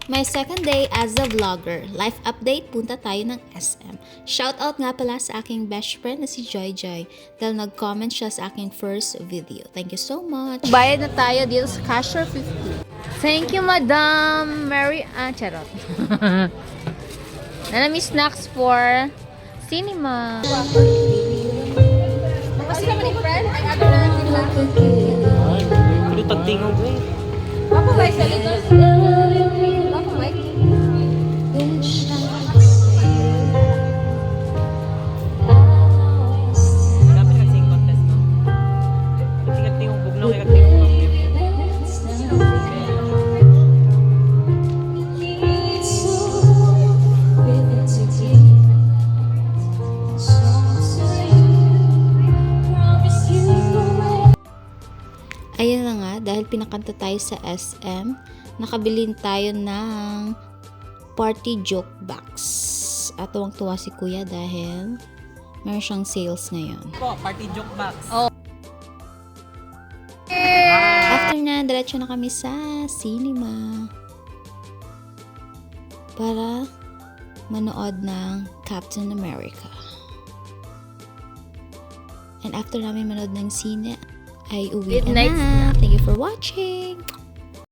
My second day as a vlogger. Life update, punta tayo ng SM. Shoutout nga pala sa aking best friend na si Joy Joy dahil nag-comment siya sa aking first video. Thank you so much. Bayad na tayo dito sa Cashier 50. Thank you, Madam Mary. Charot. Nanami snacks for cinema. Kasi naman yung friend, ay ano na nila. Ay, hindi tagtingaw ko eh. Ako ba sa lito? Ako ba? Dapat kasing contest, no? Tingog bugnaw kaya tingog bugnaw. Ayun na nga, dahil pinakanta tayo sa SM, nakabilin tayo ng party joke box. At tuwang-tuwa si Kuya dahil meron siyang sales ngayon. Po, party joke box. Oh. After na, diretso na kami sa cinema para manood ng Captain America. And after namin manood ng sine, ay uwi Good na. night. Thank you for watching.